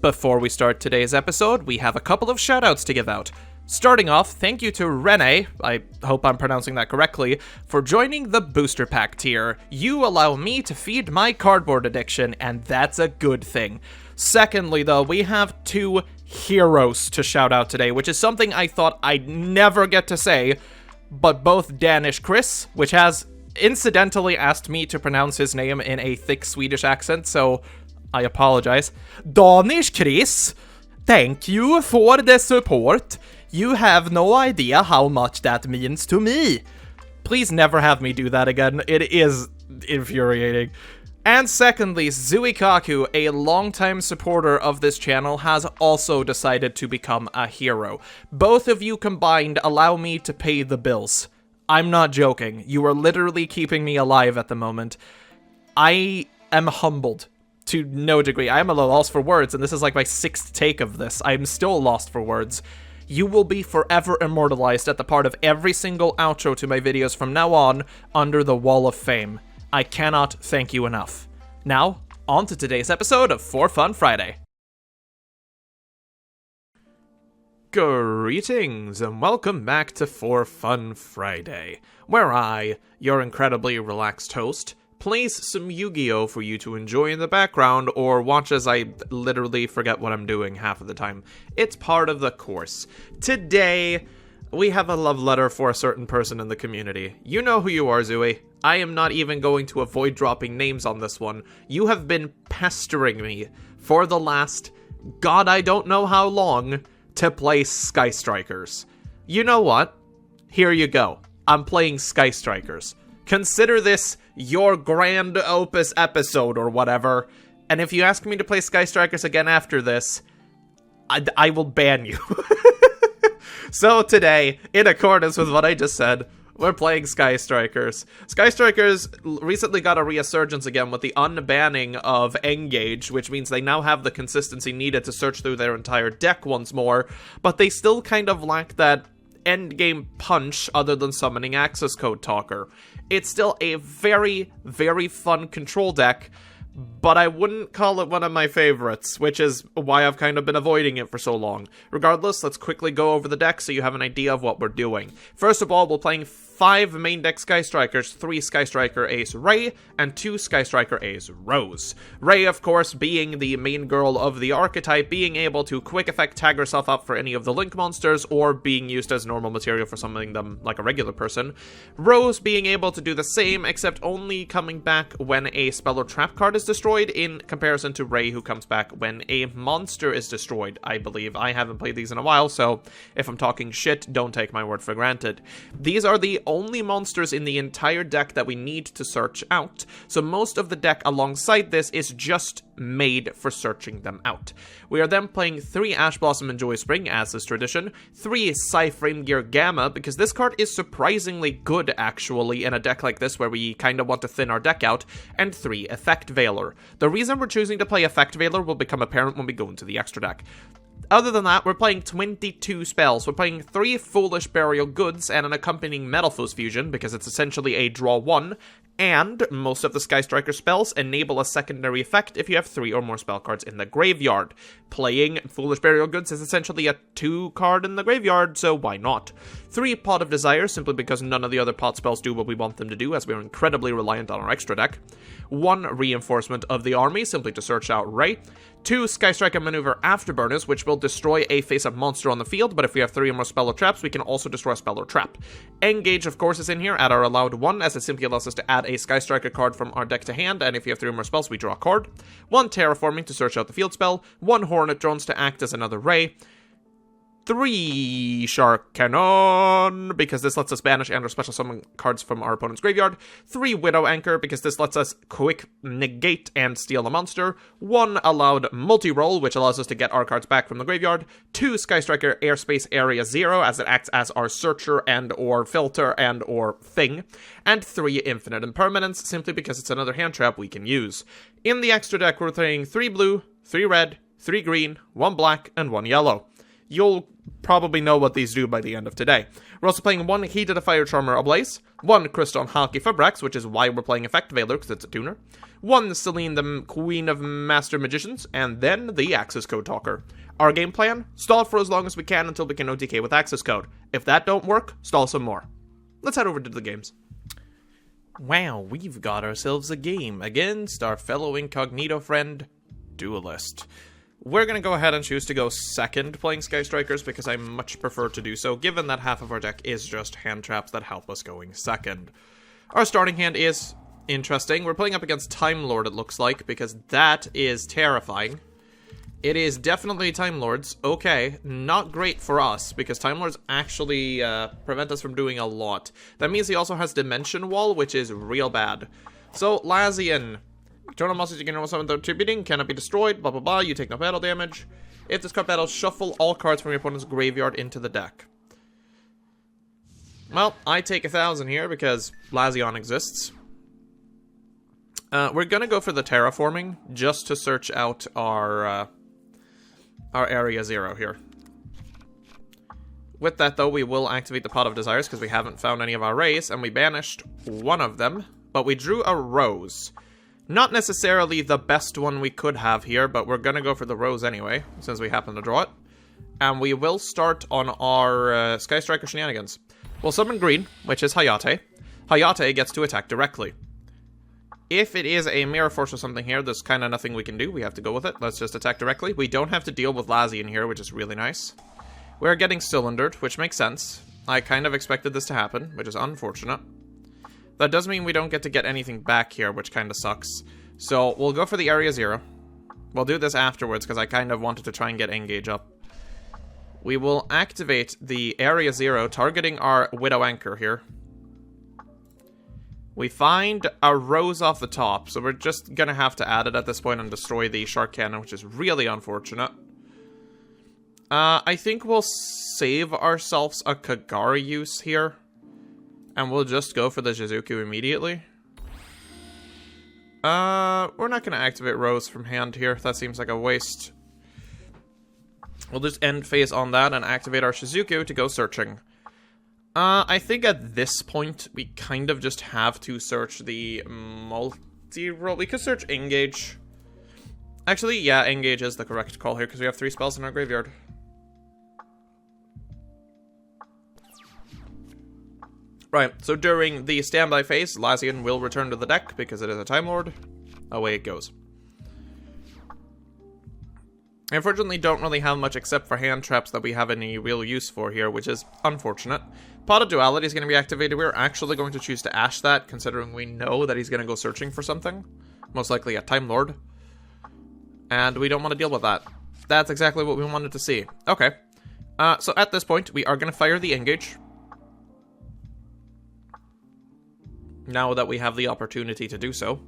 Before we start today's episode, we have a couple of shoutouts to give out. Starting off, thank you to Rene, I hope I'm pronouncing that correctly, for joining the Booster Pack tier. You allow me to feed my cardboard addiction, and that's a good thing. Secondly, though, we have two heroes to shout out today, which is something I thought I'd never get to say, but both Danish Chris, which has incidentally asked me to pronounce his name in a thick Swedish accent, so I apologize. Danish Chris, thank you for the support. You have no idea how much that means to me. Please never have me do that again. It is infuriating. And secondly, Zuikaku, a longtime supporter of this channel, has also decided to become a hero. Both of you combined allow me to pay the bills. I'm not joking. You are literally keeping me alive at the moment. I am humbled to no degree. I am a little lost for words, and this is like my 6th take of this. I am still lost for words. You will be forever immortalized at the part of every single outro to my videos from now on under the Wall of Fame. I cannot thank you enough. Now, on to today's episode of For Fun Friday. Greetings, and welcome back to For Fun Friday, where I, your incredibly relaxed host, plays some Yu-Gi-Oh! For you to enjoy in the background, or watch as I literally forget what I'm doing half of the time. It's part of the course. Today, we have a love letter for a certain person in the community. You know who you are, Zooey. I am not even going to avoid dropping names on this one. You have been pestering me for the last, God I don't know how long, to play Sky Strikers. You know what? Here you go. I'm playing Sky Strikers. Consider this your grand opus episode or whatever, and if you ask me to play Sky Strikers again after this, I will ban you. So today, in accordance with what I just said, we're playing Sky Strikers. Sky Strikers recently got a resurgence again with the unbanning of Engage, which means they now have the consistency needed to search through their entire deck once more, but they still kind of lack that endgame punch other than summoning Access Code Talker. It's still a very, very fun control deck, but I wouldn't call it one of my favorites, which is why I've kind of been avoiding it for so long. Regardless, let's quickly go over the deck so you have an idea of what we're doing. First of all, we're playing 5 main deck Sky Strikers, 3 Sky Striker Ace Ray, and 2 Sky Striker Ace Rose. Ray, of course, being the main girl of the archetype, being able to quick effect tag herself up for any of the Link monsters, or being used as normal material for summoning them like a regular person. Rose being able to do the same, except only coming back when a spell or trap card is destroyed, in comparison to Ray, who comes back when a monster is destroyed, I believe. I haven't played these in a while, so if I'm talking shit, don't take my word for granted. These are the only monsters in the entire deck that we need to search out, so most of the deck alongside this is just made for searching them out. We are then playing 3 Ash Blossom and Joy Spring, as is tradition, 3 Psy-Frame Gear Gamma, because this card is surprisingly good, actually, in a deck like this where we kind of want to thin our deck out, and 3 Effect Veiler. The reason we're choosing to play Effect Veiler will become apparent when we go into the extra deck. Other than that, we're playing 22 spells. We're playing 3 Foolish Burial Goods and an accompanying Metalfuse Fusion, because it's essentially a draw 1, and most of the Sky Striker spells enable a secondary effect if you have 3 or more spell cards in the graveyard. Playing Foolish Burial Goods is essentially a 2 card in the graveyard, so why not? 3 Pot of Desire, simply because none of the other pot spells do what we want them to do, as we are incredibly reliant on our extra deck. 1 Reinforcement of the Army, simply to search out Ray. 2 Sky Striker Maneuver Afterburners, which will destroy a face-up monster on the field, but if we have 3 or more spell or traps, we can also destroy a spell or trap. Engage, of course, is in here at our allowed 1, as it simply allows us to add a Sky Striker card from our deck to hand, and if you have 3 or more spells, we draw a card. 1 Terraforming to search out the field spell. 1 Hornet Drones to act as another Ray. 3 Shark Cannon, because this lets us banish and or special summon cards from our opponent's graveyard. 3 Widow Anchor, because this lets us quick negate and steal a monster. 1 Allowed Multi-Roll, which allows us to get our cards back from the graveyard. 2 Sky Striker Airspace Area 0, as it acts as our searcher and or filter and or thing. And 3 Infinite Impermanence, simply because it's another hand trap we can use. In the extra deck, we're playing 3 blue, 3 red, 3 green, 1 black, and 1 yellow. you'll probably know what these do by the end of today. We're also playing 1 Heated Fire Charmer Ablaze, 1 Crystal Hockey Fabrics, which is why we're playing Effect Veiler, because it's a tuner, 1 Celine, the Queen of Master Magicians, and then the Access Code Talker. Our game plan? Stall for as long as we can until we can OTK with Access Code. If that don't work, stall some more. Let's head over to the games. Wow, we've got ourselves a game against our fellow incognito friend, Duelist. We're going to go ahead and choose to go second playing Sky Strikers because I much prefer to do so, given that half of our deck is just hand traps that help us going second. Our starting hand is interesting. We're playing up against Time Lord, it looks like, because that is terrifying. It is definitely Time Lords. Okay, not great for us, because Time Lords actually prevent us from doing a lot. That means he also has Dimension Wall, which is real bad. So, Lazian. Eternal monsters you can roll summon attributing, cannot be destroyed, blah blah blah, you take no battle damage. If this card battles, shuffle all cards from your opponent's graveyard into the deck. Well, I take 1,000 here because Lazion exists. We're gonna go for the terraforming, just to search out our Area 0 here. With that though, we will activate the Pot of Desires because we haven't found any of our rays, and we banished one of them, but we drew a Rose. Not necessarily the best one we could have here, but we're gonna go for the Rose anyway, since we happen to draw it. And we will start on our Sky Striker shenanigans. We'll summon green, which is Hayate. Hayate gets to attack directly. If it is a Mirror Force or something here, there's kind of nothing we can do. We have to go with it. Let's just attack directly. We don't have to deal with Lazian here, which is really nice. We're getting cylindered, which makes sense. I kind of expected this to happen, which is unfortunate. That does mean we don't get to get anything back here, which kind of sucks. So, we'll go for the Area 0. We'll do this afterwards, because I kind of wanted to try and get Engage up. We will activate the Area 0, targeting our Widow Anchor here. We find a Rose off the top, so we're just gonna have to add it at this point and destroy the Shark Cannon, which is really unfortunate. I think we'll save ourselves a Kagari use here. And we'll just go for the Shizuku immediately. We're not going to activate Rose from hand here. That seems like a waste. We'll just end phase on that and activate our Shizuku to go searching. I think at this point, we kind of just have to search the multi-roll. We could search Engage. Actually, yeah, Engage is the correct call here because we have 3 spells in our graveyard. Right, so during the standby phase, Lazian will return to the deck because it is a Time Lord. Away it goes. I unfortunately don't really have much except for hand traps that we have any real use for here, which is unfortunate. Pot of Duality is going to be activated. We're actually going to choose to Ash that, considering we know that he's going to go searching for something. Most likely a Time Lord. And we don't want to deal with that. That's exactly what we wanted to see. Okay. So at this point, we are going to fire the Engage. Now that we have the opportunity to do so.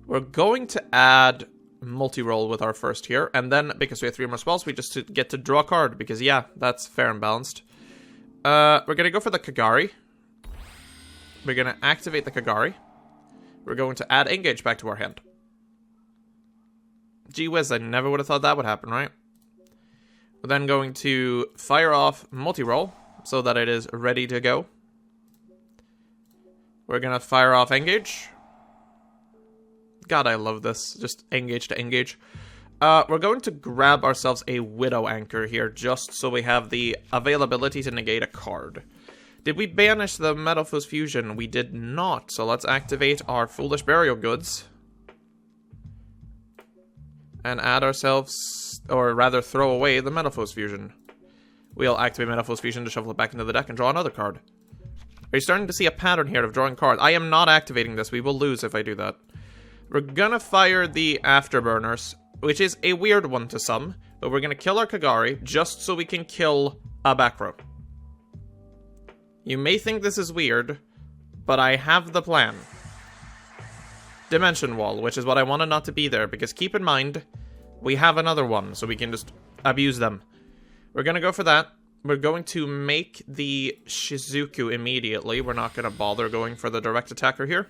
We're going to add multi-roll with our first here, and then, because we have 3 more spells, we just get to draw a card, because yeah, that's fair and balanced. We're gonna go for the Kagari. We're gonna activate the Kagari. We're going to add Engage back to our hand. Gee whiz, I never would have thought that would happen, right? We're then going to fire off multi-roll, so that it is ready to go. We're gonna fire off Engage. God, I love this. Just Engage to Engage. We're going to grab ourselves a Widow Anchor here, just so we have the availability to negate a card. Did we banish the Metalfoes Fusion? We did not, so let's activate our Foolish Burial Goods. And add ourselves, or rather throw away the Metalfoes Fusion. We'll activate Metalfoes Fusion to shuffle it back into the deck and draw another card. Are you starting to see a pattern here of drawing cards? I am not activating this. We will lose if I do that. We're gonna fire the Afterburners, which is a weird one to some, but we're gonna kill our Kagari just so we can kill a back row. You may think this is weird, but I have the plan. Dimension Wall, which is what I wanted not to be there, because keep in mind, we have another one, so we can just abuse them. We're gonna go for that. We're going to make the Shizuku immediately. We're not gonna bother going for the direct attacker here.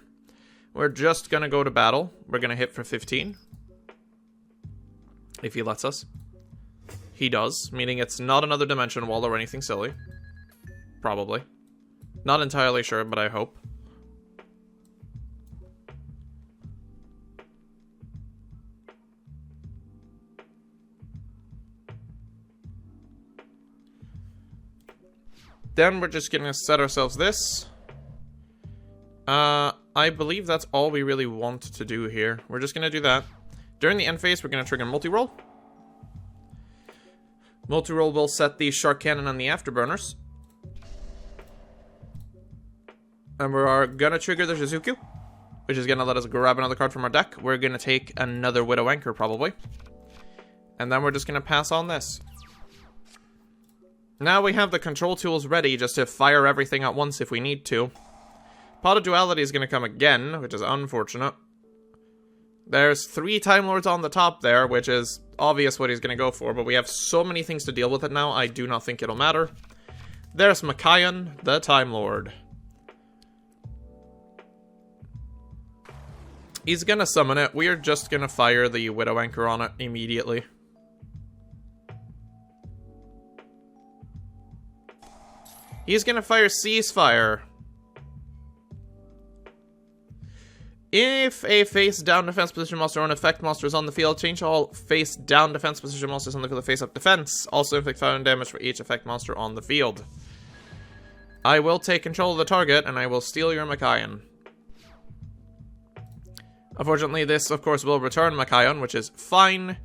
We're just gonna go to battle. We're gonna hit for 15. If he lets us. He does, meaning it's not another dimension wall or anything silly. Probably. Not entirely sure, but I hope. Then we're just gonna set ourselves this. I believe that's all we really want to do here. We're just gonna do that. During the end phase, we're gonna trigger multi-roll. Multi-roll will set the shark cannon on the afterburners. And we're gonna trigger the Shizuku, which is gonna let us grab another card from our deck. We're gonna take another Widow Anchor, probably. And then we're just gonna pass on this. Now we have the control tools ready just to fire everything at once if we need to. Pot of Duality is gonna come again, which is unfortunate. There's 3 Time Lords on the top there, which is obvious what he's gonna go for, but we have so many things to deal with it now, I do not think it'll matter. There's Makayan, the Time Lord. He's gonna summon it. We are just gonna fire the Widow Anchor on it immediately. He's gonna fire Ceasefire. If a face-down defense position monster or an effect monster is on the field, change all face-down defense position monsters on the field to face-up defense. Also inflict fire and damage for each effect monster on the field. I will take control of the target, and I will steal your Makayan. Unfortunately, this, of course, will return Makayan, which is fine.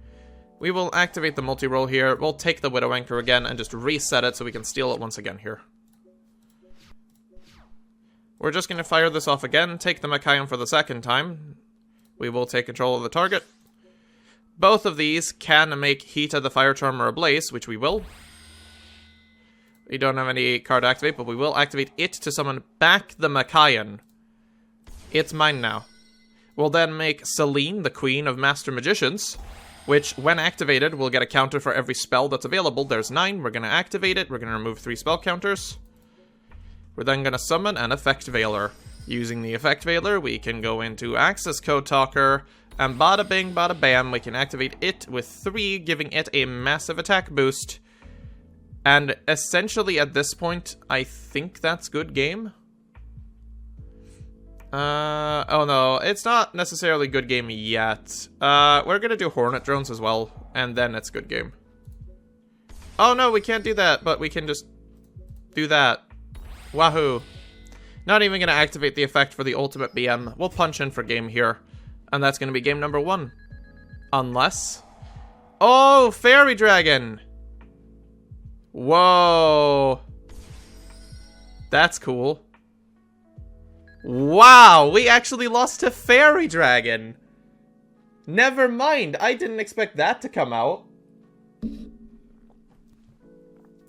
We will activate the multi-roll here. We'll take the Widow Anchor again and just reset it so we can steal it once again here. We're just going to fire this off again, take the Makayan for the second time. We will take control of the target. Both of these can make Hita the Fire Charmer ablaze, which we will. We don't have any card to activate, but we will activate it to summon back the Makayan. It's mine now. We'll then make Selene the Queen of Master Magicians, which, when activated, will get a counter for every spell that's available. There's 9. We're going to activate it. We're going to remove 3 spell counters. We're then going to summon an Effect Veiler. Using the Effect Veiler, we can go into Access Code Talker, and bada bing, bada bam, we can activate it with 3, giving it a massive attack boost. And essentially, at this point, I think that's good game. Oh no, it's not necessarily good game yet. We're gonna do Hornet Drones as well, and then it's good game. Oh no, we can't do that, but we can just do that. Wahoo. Not even gonna activate the effect for the ultimate BM. We'll punch in for game here, and that's gonna be game number 1. Unless... Oh, Fairy Dragon! Whoa. That's cool. Wow, we actually lost to Fairy Dragon. Never mind, I didn't expect that to come out.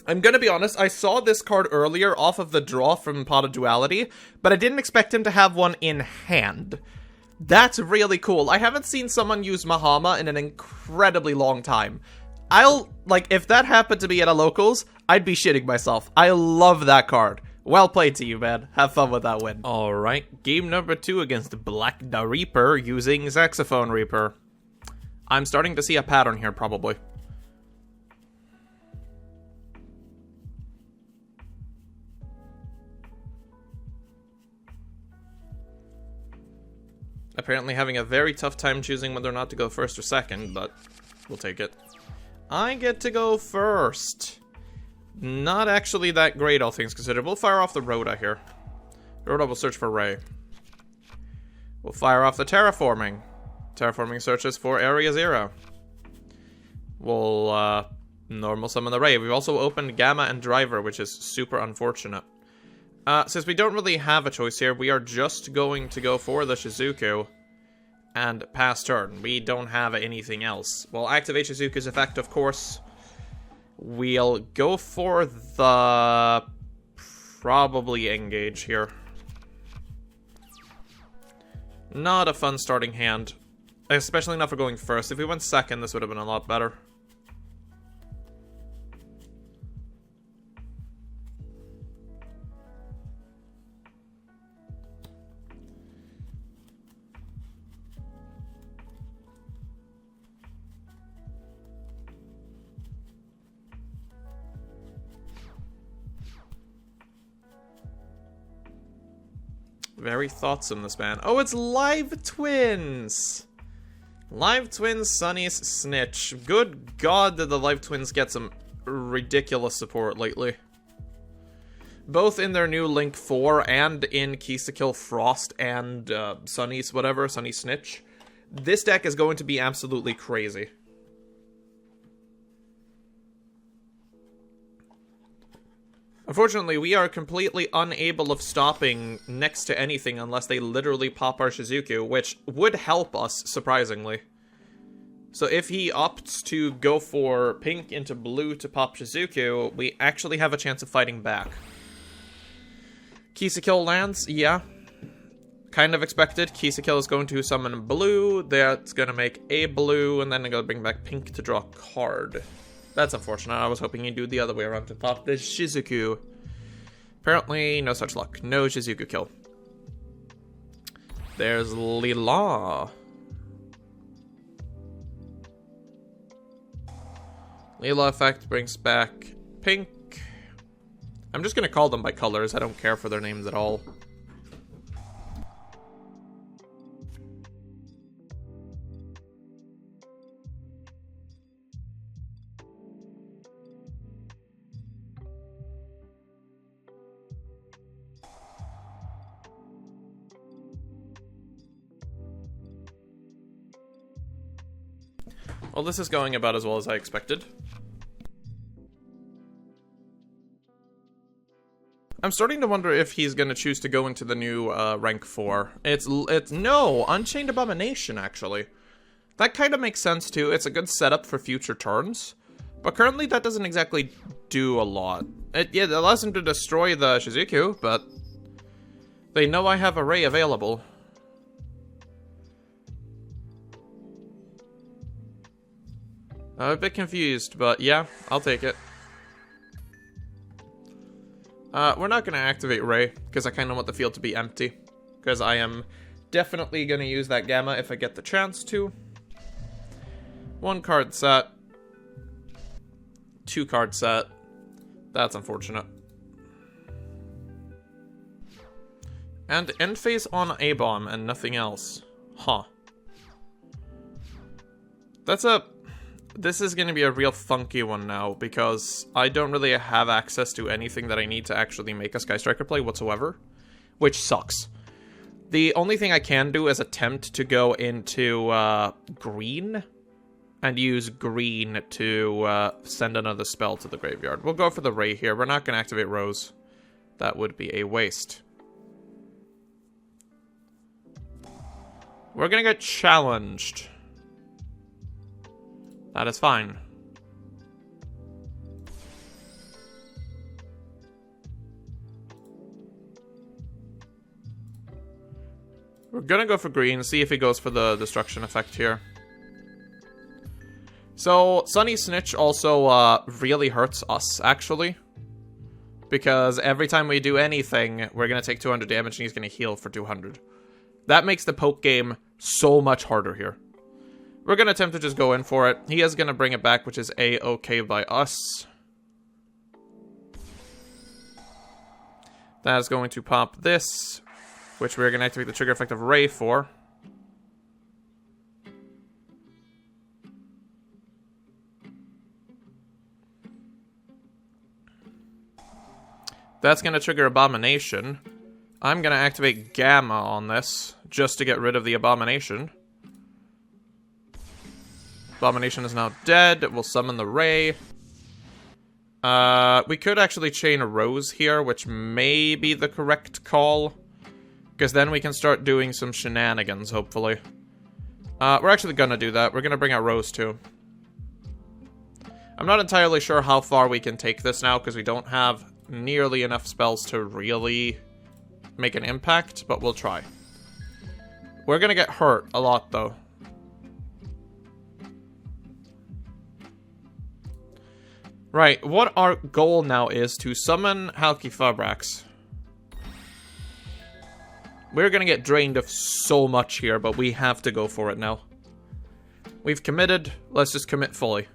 I'm gonna be honest, I saw this card earlier off of the draw from Pot of Duality, but I didn't expect him to have one in hand. That's really cool. I haven't seen someone use Mahama in an incredibly long time. If that happened to me at a locals, I'd be shitting myself. I love that card. Well played to you, man. Have fun with that win. Alright, game number 2 against Black Da Reaper using Saxophone Reaper. I'm starting to see a pattern here, probably. Apparently having a very tough time choosing whether or not to go first or second, but we'll take it. I get to go first. Not actually that great, all things considered. We'll fire off the Rhoda here. Rhoda will search for Ray. We'll fire off the Terraforming. Terraforming searches for Area 0. We'll normal summon the Ray. We've also opened Gamma and Driver, which is super unfortunate. Since we don't really have a choice here, we are just going to go for the Shizuku and pass turn. We don't have anything else. We'll activate Shizuku's effect, of course. We'll go for the... probably engage here. Not a fun starting hand. Especially not for going first. If we went second, this would have been a lot better. Very thoughtsome, this man. Oh, it's Live Twins! Live Twins, Sunny's Snitch. Good God, did the Live Twins get some ridiculous support lately. Both in their new Link 4 and in Keys to Kill Frost and Sunny's whatever, Sunny Snitch. This deck is going to be absolutely crazy. Unfortunately, we are completely unable of stopping next to anything unless they literally pop our Shizuku, which would help us, surprisingly. So if he opts to go for pink into blue to pop Shizuku, we actually have a chance of fighting back. Keys to Kill lands, yeah. Kind of expected. Keys to Kill is going to summon blue, that's going to make a blue, and then I'm going to bring back pink to draw a card. That's unfortunate. I was hoping he'd do the other way around to pop the Shizuku. Apparently, no such luck. No Shizuku kill. There's Lila. Lila effect brings back pink. I'm just going to call them by colors. I don't care for their names at all. Well, this is going about as well as I expected. I'm starting to wonder if he's going to choose to go into the new rank 4. No, Unchained Abomination, actually. That kind of makes sense, too. It's a good setup for future turns. But currently, that doesn't exactly do a lot. It allows him to destroy the Shizuku, but they know I have Array available. I'm a bit confused, but yeah, I'll take it. We're not going to activate Ray, because I kind of want the field to be empty. Because I am definitely going to use that Gamma if I get the chance to. 1 card set. 2 card set. That's unfortunate. And end phase on A-Bomb and nothing else. Huh. This is going to be a real funky one now, because I don't really have access to anything that I need to actually make a Sky Striker play whatsoever, which sucks. The only thing I can do is attempt to go into green, and use green to send another spell to the graveyard. We'll go for the Ray here. We're not going to activate Rose. That would be a waste. We're going to get challenged. That is fine. We're gonna go for green, see if he goes for the destruction effect here. So, Sunny Snitch also really hurts us, actually. Because every time we do anything, we're gonna take 200 damage and he's gonna heal for 200. That makes the poke game so much harder here. We're going to attempt to just go in for it. He is going to bring it back, which is A-okay by us. That is going to pop this, which we're going to activate the trigger effect of Ray for. That's going to trigger Abomination. I'm going to activate Gamma on this, just to get rid of the Abomination. Abomination is now dead. We'll summon the Ray. We could actually chain a Rose here, which may be the correct call. Because then we can start doing some shenanigans, hopefully. We're actually gonna do that. We're gonna bring out Rose, too. I'm not entirely sure how far we can take this now, because we don't have nearly enough spells to really make an impact, but we'll try. We're gonna get hurt a lot, though. Right, what our goal now is to summon Halqifibrax. We're gonna get drained of so much here, but we have to go for it now. We've committed, let's just commit fully.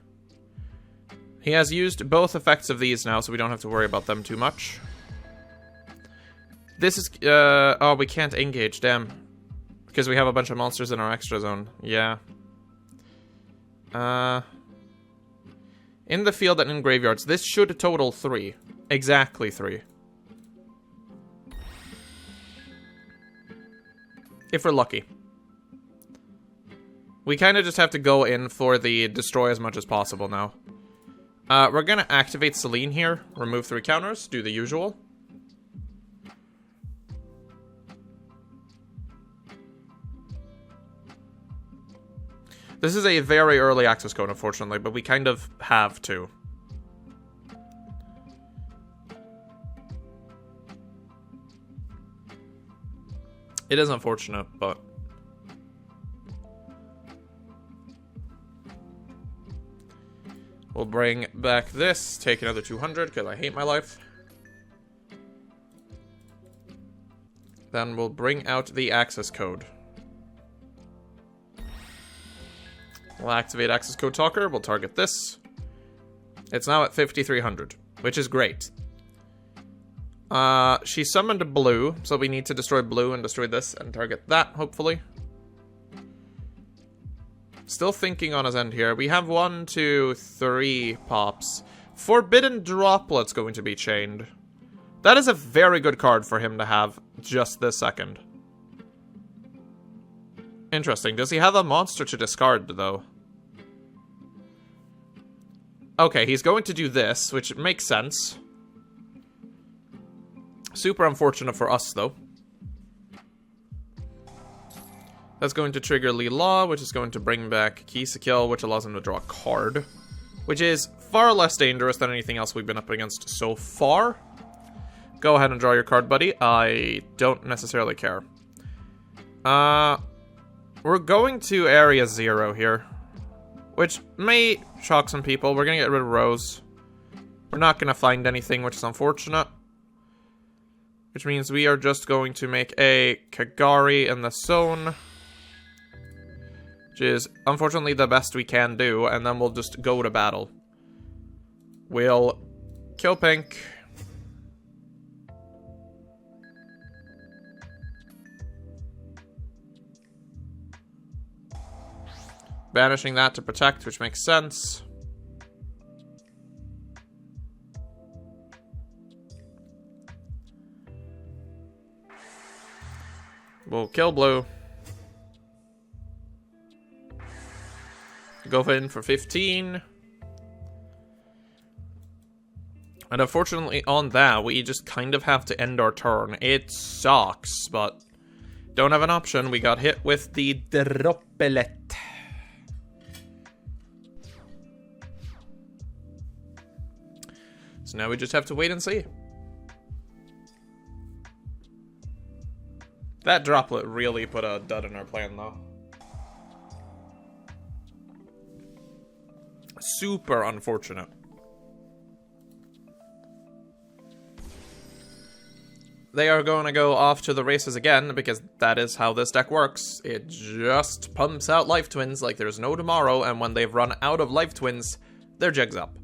He has used both effects of these now, so we don't have to worry about them too much. This is, oh, we can't engage, damn. Because we have a bunch of monsters in our extra zone. Yeah. In the field and in graveyards, this should total 3. Exactly 3. If we're lucky. We kind of just have to go in for the destroy as much as possible now. We're going to activate Selene here. Remove 3 counters. Do the usual. This is a very early access code, unfortunately, but we kind of have to. It is unfortunate, but... we'll bring back this, take another 200, because I hate my life. Then we'll bring out the access code. We'll activate access code talker, we'll target this. It's now at 5,300, which is great. She summoned blue, so we need to destroy blue and destroy this and target that, hopefully. Still thinking on his end here. We have 1, 2, 3 pops. Forbidden Droplet's going to be chained. That is a very good card for him to have just this second. Interesting. Does he have a monster to discard, though? Okay, he's going to do this, which makes sense. Super unfortunate for us, though. That's going to trigger Lee Law, which is going to bring back Kill, which allows him to draw a card. Which is far less dangerous than anything else we've been up against so far. Go ahead and draw your card, buddy. I don't necessarily care. We're going to Area 0 here. Which may shock some people. We're going to get rid of Rose. We're not going to find anything, which is unfortunate. Which means we are just going to make a Kagari in the zone. Which is, unfortunately, the best we can do. And then we'll just go to battle. We'll kill pink. Banishing that to protect, which makes sense. We'll kill blue. Go in for 15. And unfortunately on that, we just kind of have to end our turn. It sucks, but don't have an option. We got hit with the Droplet. So now we just have to wait and see. That Droplet really put a dud in our plan, though. Super unfortunate. They are going to go off to the races again, because that is how this deck works. It just pumps out Life Twins like there's no tomorrow, and when they've run out of Life Twins, their jig's up.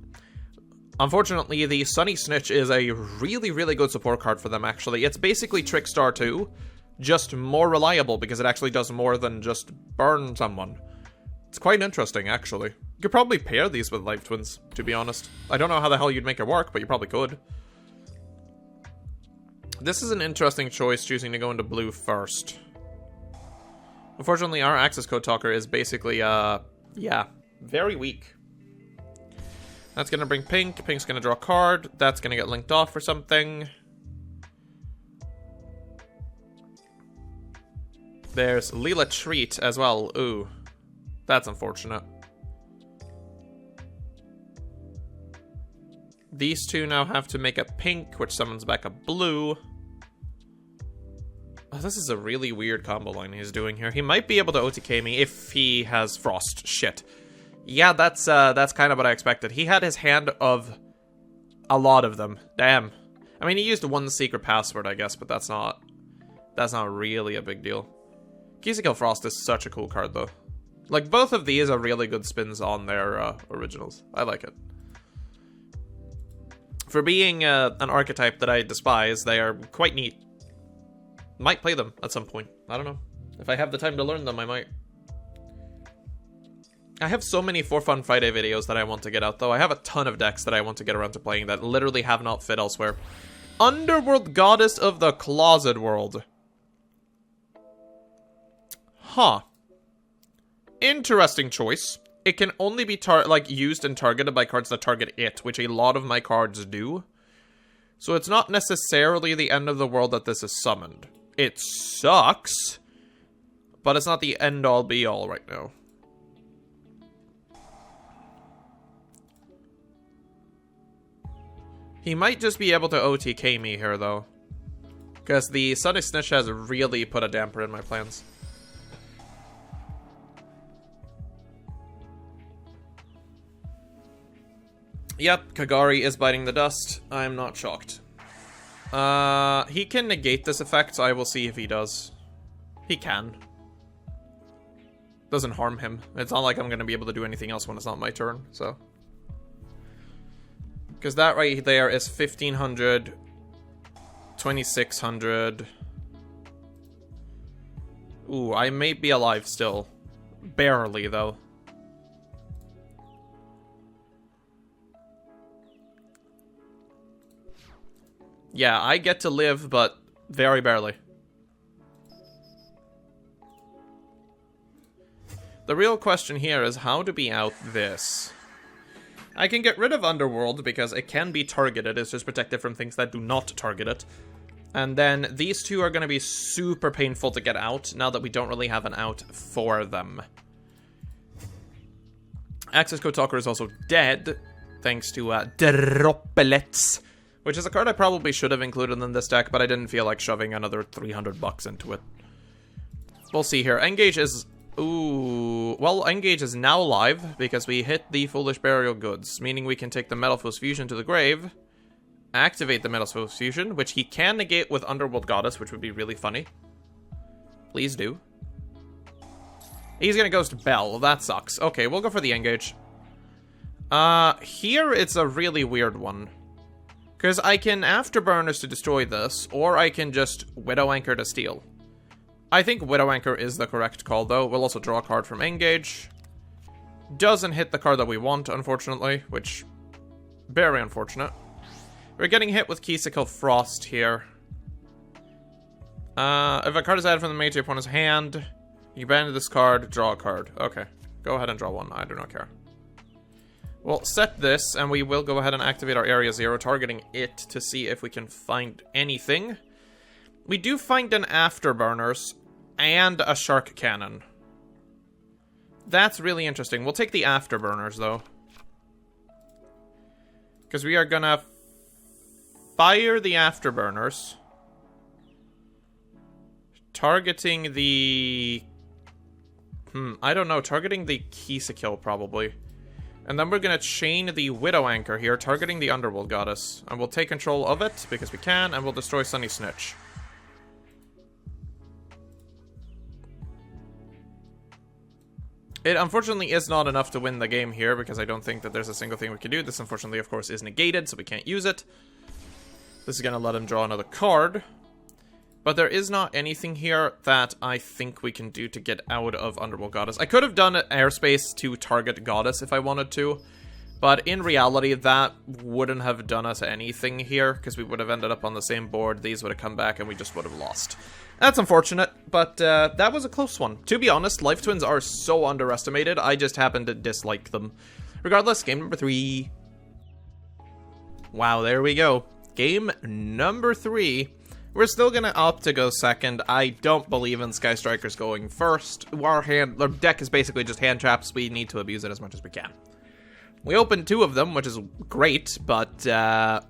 Unfortunately, the Sunny Snitch is a really, really good support card for them, actually. It's basically Trickstar 2, just more reliable, because it actually does more than just burn someone. It's quite interesting, actually. You could probably pair these with Life Twins, to be honest. I don't know how the hell you'd make it work, but you probably could. This is an interesting choice, choosing to go into blue first. Unfortunately, our access code talker is basically, yeah, very weak. That's going to bring pink. Pink's going to draw a card. That's going to get linked off for something. There's Leela Treat as well. Ooh. That's unfortunate. These two now have to make a pink, which summons back a blue. Oh, this is a really weird combo line he's doing here. He might be able to OTK me if he has Frost. Shit. Yeah, that's kind of what I expected. He had his hand of a lot of them. Damn. I mean, he used one secret password, I guess, but that's not really a big deal. Kill Frost is such a cool card, though. Like, both of these are really good spins on their originals. I like it. For being an archetype that I despise, they are quite neat. Might play them at some point. I don't know. If I have the time to learn them, I might. I have so many For Fun Friday videos that I want to get out, though. I have a ton of decks that I want to get around to playing that literally have not fit elsewhere. Underworld Goddess of the Closet World. Huh. Interesting choice. It can only be used and targeted by cards that target it, which a lot of my cards do. So it's not necessarily the end of the world that this is summoned. It sucks, but it's not the end-all be-all right now. He might just be able to OTK me here, though. Because the Sunny Snitch has really put a damper in my plans. Yep, Kagari is biting the dust. I'm not shocked. He can negate this effect, so I will see if he does. He can. Doesn't harm him. It's not like I'm going to be able to do anything else when it's not my turn, so... Because that right there is 1,500, 2,600. Ooh, I may be alive still. Barely, though. Yeah, I get to live, but very barely. The real question here is how to be out this. I can get rid of Underworld because it can be targeted. It's just protected from things that do not target it. And then these two are going to be super painful to get out now that we don't really have an out for them. Access Code Talker is also dead thanks to Droplets, which is a card I probably should have included in this deck, but I didn't feel like shoving another 300 bucks into it. We'll see here. Engage is... Ooh, well, Engage is now live because we hit the Foolish Burial Goods, meaning we can take the Metalfoes Fusion to the grave, activate the Metalfoes Fusion, which he can negate with Underworld Goddess, which would be really funny. Please do. He's gonna Ghost Bell. That sucks. Okay, we'll go for the Engage. Here it's a really weird one. Because I can Afterburners to destroy this, or I can just Widow Anchor to steal. I think Widow Anchor is the correct call, though. We'll also draw a card from Engage. Doesn't hit the card that we want, unfortunately, which... very unfortunate. We're getting hit with Keesicle Frost here. If a card is added from the main to your opponent's hand, you abandon this card, draw a card. Okay, go ahead and draw one. I do not care. We'll set this, and we will go ahead and activate our Area 0, targeting it to see if we can find anything. We do find an Afterburners and a Shark Cannon. That's really interesting. We'll take the Afterburners, though. Because we are gonna fire the Afterburners. Targeting the... I don't know. Targeting the Keesicle, probably. And then we're gonna chain the Widow Anchor here, targeting the Underworld Goddess. And we'll take control of it, because we can, and we'll destroy Sunny Snitch. It unfortunately is not enough to win the game here, because I don't think that there's a single thing we can do. This, unfortunately, of course, is negated, so we can't use it. This is gonna let him draw another card. But there is not anything here that I think we can do to get out of Underworld Goddess. I could have done airspace to target Goddess if I wanted to. But in reality, that wouldn't have done us anything here, because we would have ended up on the same board. These would have come back, and we just would have lost. That's unfortunate, but that was a close one. To be honest, Life Twins are so underestimated, I just happen to dislike them. Regardless, game number 3. Wow, there we go. Game number 3. We're still going to opt to go second. I don't believe in Sky Strikers our first. Our deck is basically just hand traps. We need to abuse it as much as we can. We opened 2 of them, which is great, but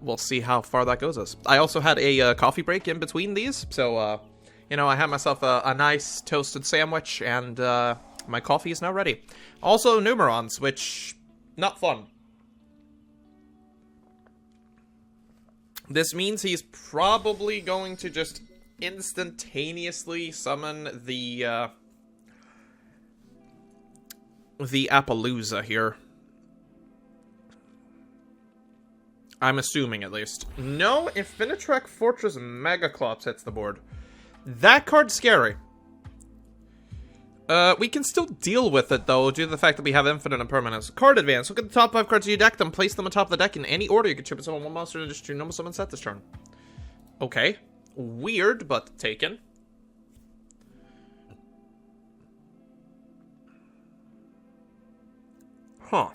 we'll see how far that goes us. I also had a coffee break in between these, so, you know, I had myself a nice toasted sandwich, and my coffee is now ready. Also, Numerons, which, not fun. This means he's probably going to just instantaneously summon the Appaloosa here. I'm assuming, at least. No, Infinitrek Fortress Megaclops hits the board. That card's scary. We can still deal with it, though, due to the fact that we have infinite impermanence. Card advance. Look at the top 5 cards of your deck, then place them on top of the deck in any order. You can chip and summon one monster and just normal summon set this turn. Okay. Weird, but taken. Huh.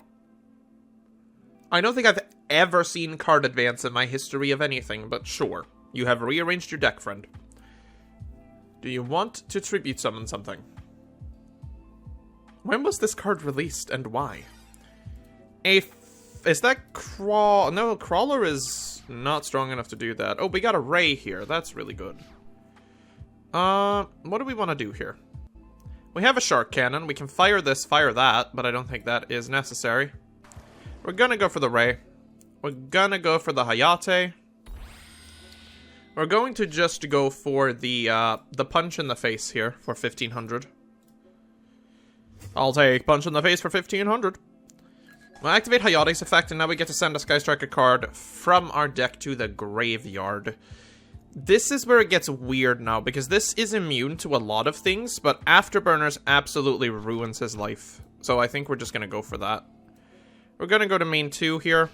I don't think I've ever seen card advance in my history of anything, but sure. You have rearranged your deck, friend. Do you want to tribute summon something? When was this card released, and why? Is that Crawl... No, Crawler is not strong enough to do that. Oh, we got a Ray here. That's really good. What do we want to do here? We have a Shark Cannon. We can fire this, fire that, but I don't think that is necessary. We're gonna go for the Ray. We're gonna go for the Hayate. We're going to just go for the punch in the face here for 1500. I'll take punch in the face for 1500. We'll activate Hayate's effect, and now we get to send a Sky Striker card from our deck to the graveyard. This is where it gets weird now, because this is immune to a lot of things, but Afterburners absolutely ruins his life. So I think we're just going to go for that. We're going to go to main 2 here.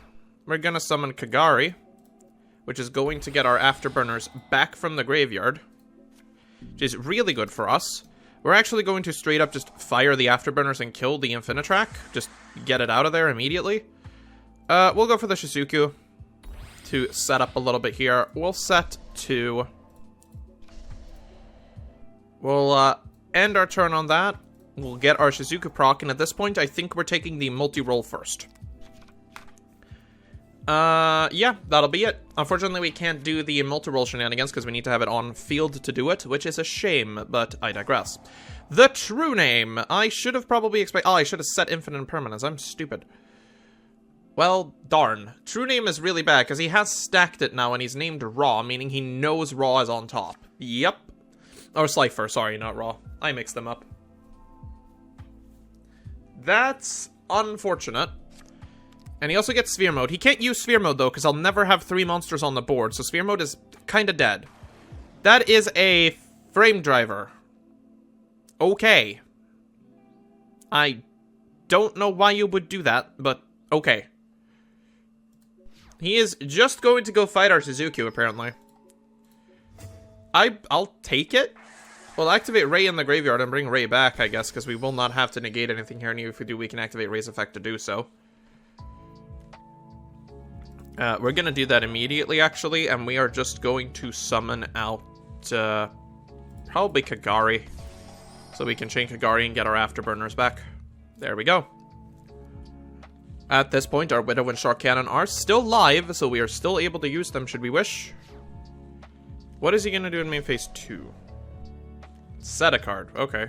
We're going to summon Kagari, which is going to get our Afterburners back from the graveyard, which is really good for us. We're actually going to straight up just fire the Afterburners and kill the Infinitrack. Just get it out of there immediately. We'll go for the Shizuku to set up a little bit here. We'll set 2. We'll end our turn on that. We'll get our Shizuku proc, and at this point, I think we're taking the multi-roll first. Yeah, that'll be it. Unfortunately, we can't do the multi-roll shenanigans because we need to have it on field to do it, which is a shame, but I digress. The true name. I should have probably expected... Oh, I should have set infinite impermanence. I'm stupid. Well, darn. True name is really bad because he has stacked it now and he's named Raw, meaning he knows Raw is on top. Yep. Or Slifer, sorry, not Raw. I mixed them up. That's unfortunate. And he also gets Sphere Mode. He can't use Sphere Mode, though, because I'll never have 3 monsters on the board, so Sphere Mode is kind of dead. That is a Frame Driver. Okay. I don't know why you would do that, but okay. He is just going to go fight our Suzuki, apparently. I'll take it. We'll activate Ray in the graveyard and bring Ray back, I guess, because we will not have to negate anything here, and if we do, we can activate Ray's effect to do so. We're gonna do that immediately, actually, and we are just going to summon out, probably Kagari. So we can chain Kagari and get our Afterburners back. There we go. At this point, our Widow and Shark Cannon are still live, so we are still able to use them should we wish. What is he gonna do in main phase 2? Set a card, okay.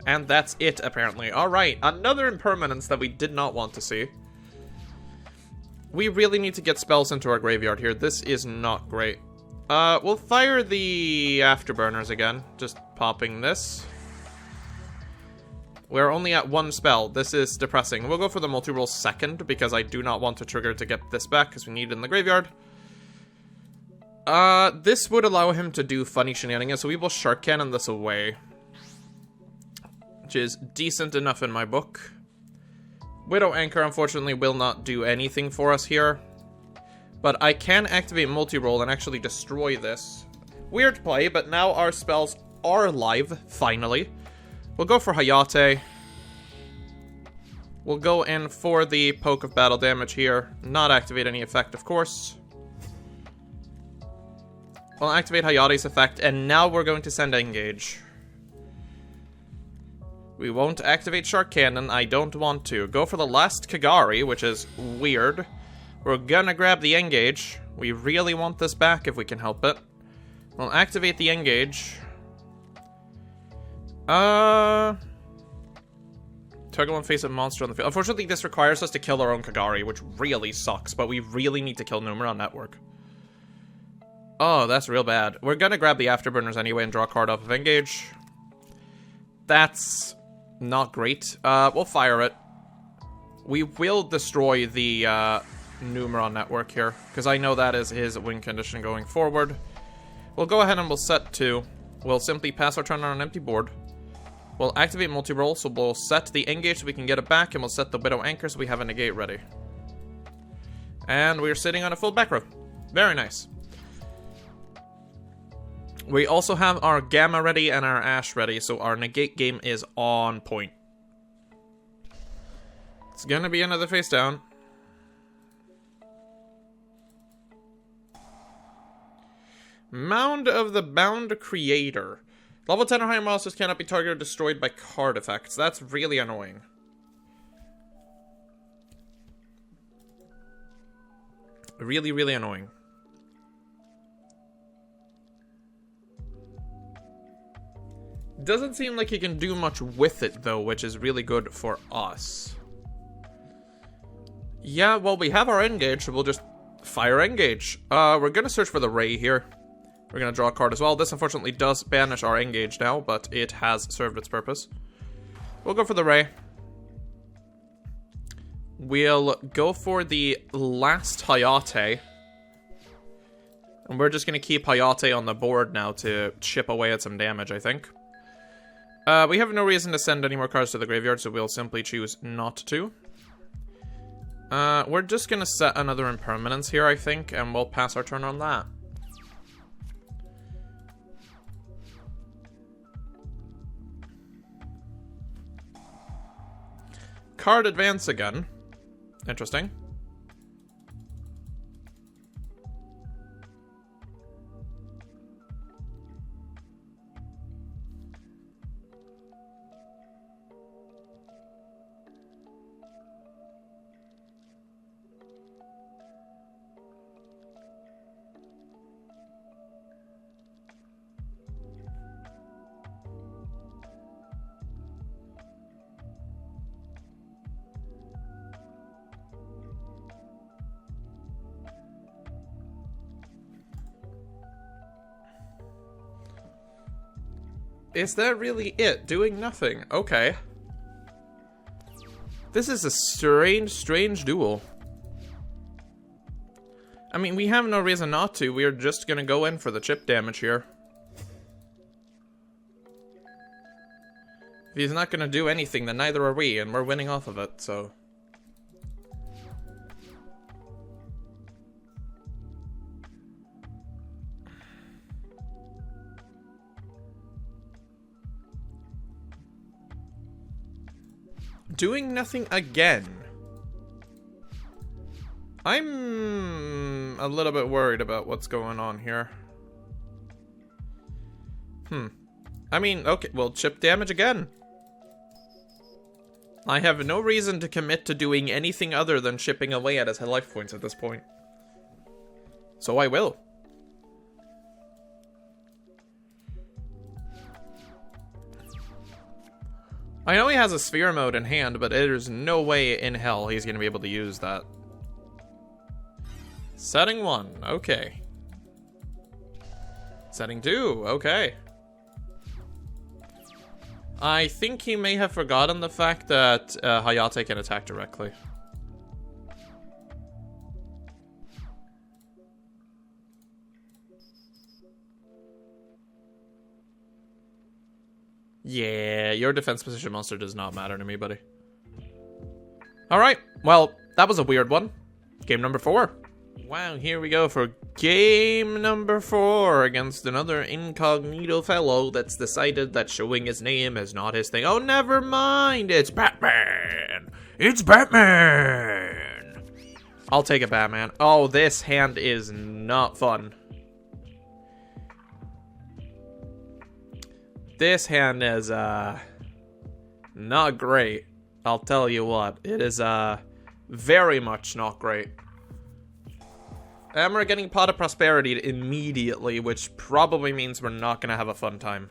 And that's it, apparently. Alright, another impermanence that we did not want to see. We really need to get spells into our graveyard here. This is not great. We'll fire the Afterburners again. Just popping this. We're only at 1 spell. This is depressing. We'll go for the multi-roll second, because I do not want to trigger to get this back, because we need it in the graveyard. This would allow him to do funny shenanigans, so we will Shark Cannon this away. Which is decent enough in my book. Widow Anchor, unfortunately, will not do anything for us here. But I can activate multi-roll and actually destroy this. Weird play, but now our spells are live, finally. We'll go for Hayate. We'll go in for the Poke of Battle damage here. Not activate any effect, of course. We'll activate Hayate's effect, and now we're going to send Engage. We won't activate Shark Cannon, I don't want to. Go for the last Kagari, which is weird. We're gonna grab the Engage. We really want this back if we can help it. We'll activate the Engage. Target one face-up monster on the field. Unfortunately, this requires us to kill our own Kagari, which really sucks, but we really need to kill Numeron Network. Oh, that's real bad. We're gonna grab the Afterburners anyway and draw a card off of Engage. That's not great. We'll fire it. We will destroy the Numeron Network here, because I know that is his win condition going forward. We'll go ahead and we'll set 2. We'll simply pass our turn on an empty board. We'll activate multi-roll, so we'll set the engage so we can get it back, and we'll set the Widow Anchor so we have a negate ready. And we're sitting on a full back row. Very nice. We also have our Gamma ready and our Ash ready, so our negate game is on point. It's gonna be another face down. Mound of the Bound Creator. Level 10 or higher monsters cannot be targeted or destroyed by card effects. That's really annoying. Really, really annoying. Doesn't seem like you can do much with it, though, which is really good for us. Yeah, well, we have our engage, so we'll just fire engage. We're gonna search for the Ray here. We're gonna draw a card as well. This, unfortunately, does banish our engage now, but it has served its purpose. We'll go for the Ray. We'll go for the last Hayate. And we're just gonna keep Hayate on the board now to chip away at some damage, I think. We have no reason to send any more cards to the graveyard, so we'll simply choose not to. We're just gonna set another impermanence here, I think, and we'll pass our turn on that. Card advance again. Interesting. Is that really it? Doing nothing. Okay. This is a strange, strange duel. I mean, we have no reason not to. We're just gonna go in for the chip damage here. If he's not gonna do anything, then neither are we, and we're winning off of it, so... Doing nothing again. I'm a little bit worried about what's going on here. I mean, okay, well, chip damage again. I have no reason to commit to doing anything other than chipping away at his life points at this point. So I will. I know he has a sphere mode in hand, but there's no way in hell he's going to be able to use that. Setting 1, okay. Setting 2, okay. I think he may have forgotten the fact that Hayate can attack directly. Yeah, your defense position monster does not matter to me, buddy. Alright, well, that was a weird one. Game number 4. Wow, here we go for game number 4 against another incognito fellow that's decided that showing his name is not his thing. Oh, never mind, it's Batman! It's Batman! I'll take it, Batman. Oh, this hand is not fun. This hand is, not great. I'll tell you what. It is, very much not great. And we're getting Pot of Prosperity immediately, which probably means we're not gonna have a fun time.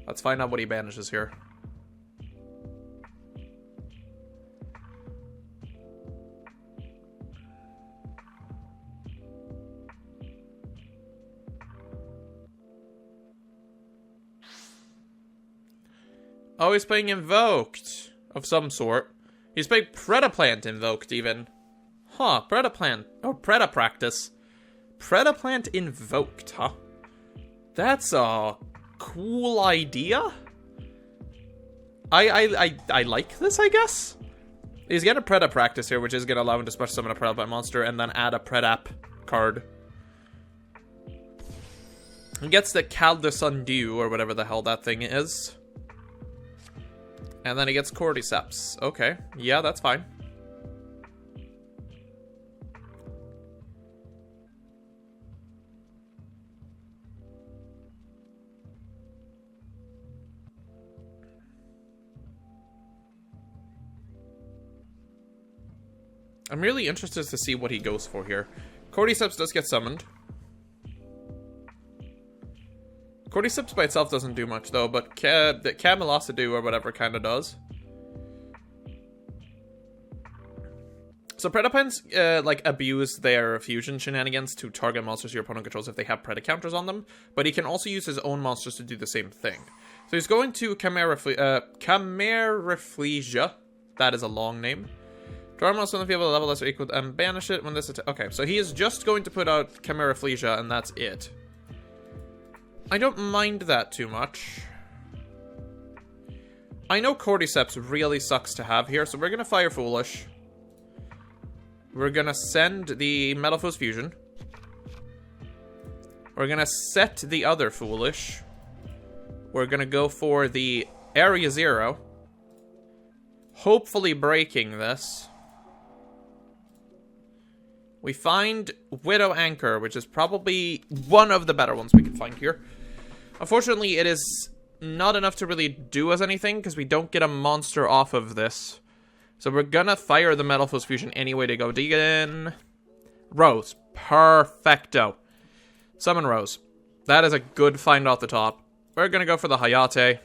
Let's find out what he banishes here. Oh, he's playing Invoked of some sort. He's playing Predaplant Invoked, even. Huh, Predaplant. Oh, Predapractice. Predaplant invoked, huh? That's a cool idea. I like this, I guess. He's getting a Preda practice here, which is going to allow him to special summon a Predaplant monster and then add a Predap card. He gets the Caldus Undo, or whatever the hell that thing is. And then he gets Cordyceps. Okay, yeah, that's fine. I'm really interested to see what he goes for here. Cordyceps does get summoned. Cordyceps by itself doesn't do much, though, but Camelosadu or whatever kind of does. So Predaplants, like, abuse their fusion shenanigans to target monsters your opponent controls if they have Preda counters on them, but he can also use his own monsters to do the same thing. So he's going to Cameraflesia. That is a long name. Draw a monster on the field with a level less or equal and banish it when this attack. Okay, so he is just going to put out Cameraflesia, and that's it. I don't mind that too much. I know Cordyceps really sucks to have here, so we're gonna Fire Foolish. We're gonna send the Metal Fools Fusion. We're gonna set the other Foolish. We're gonna go for the Area Zero. Hopefully breaking this. We find Widow Anchor, which is probably one of the better ones we can find here. Unfortunately, it is not enough to really do us anything, because we don't get a monster off of this. So we're gonna fire the Metal Fools Fusion anyway to go Deegan. Rose. Perfecto. Summon Rose. That is a good find off the top. We're gonna go for the Hayate.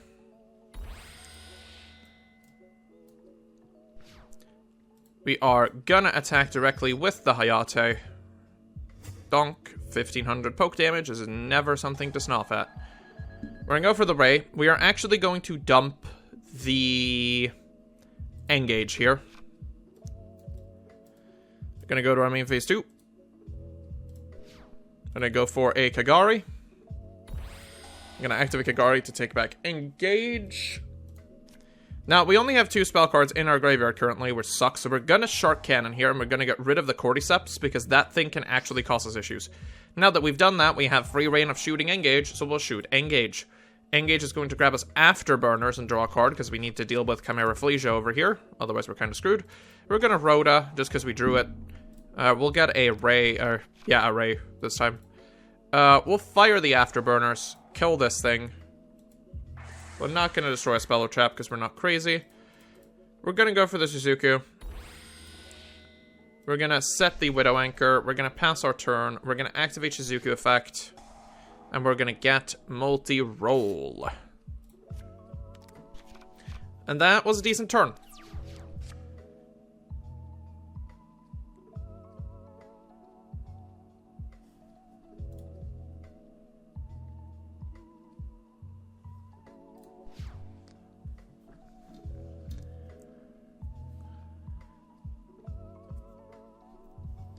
We are gonna attack directly with the Hayate. Donk. 1500 poke damage is never something to snuff at. We're gonna go for the Ray. We are actually going to dump the Engage here. We're gonna go to our main phase 2. Gonna go for a Kagari. I'm gonna activate Kagari to take back Engage. Now, we only have 2 spell cards in our graveyard currently, which sucks, so we're gonna Shark Cannon here, and we're gonna get rid of the Cordyceps, because that thing can actually cause us issues. Now that we've done that, we have free reign of shooting Engage, so we'll shoot Engage. Engage is going to grab us Afterburners and draw a card, because we need to deal with Cameraflesia over here, otherwise we're kind of screwed. We're gonna Rhoda, just because we drew it. We'll get a Ray, a Ray this time. We'll fire the Afterburners, kill this thing. We're not going to destroy a spell or trap because we're not crazy. We're going to go for the Suzuki. We're going to set the Widow Anchor. We're going to pass our turn. We're going to activate Suzuki effect. And we're going to get multi-roll. And that was a decent turn.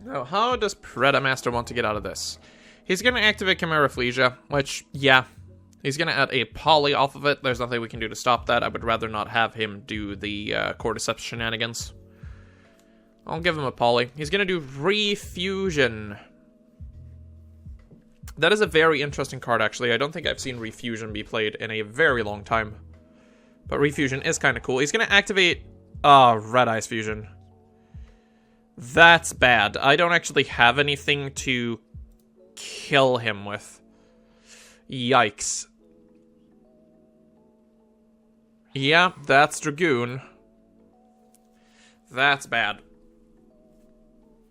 Now, how does Predamaster want to get out of this? He's going to activate Cameraflesia, which, yeah, he's going to add a Poly off of it. There's nothing we can do to stop that. I would rather not have him do the Cordyceps shenanigans. I'll give him a Poly. He's going to do Refusion. That is a very interesting card, actually. I don't think I've seen Refusion be played in a very long time. But Refusion is kind of cool. He's going to activate Red Eyes Fusion. That's bad. I don't actually have anything to kill him with. Yikes. Yeah, that's Dragoon. That's bad.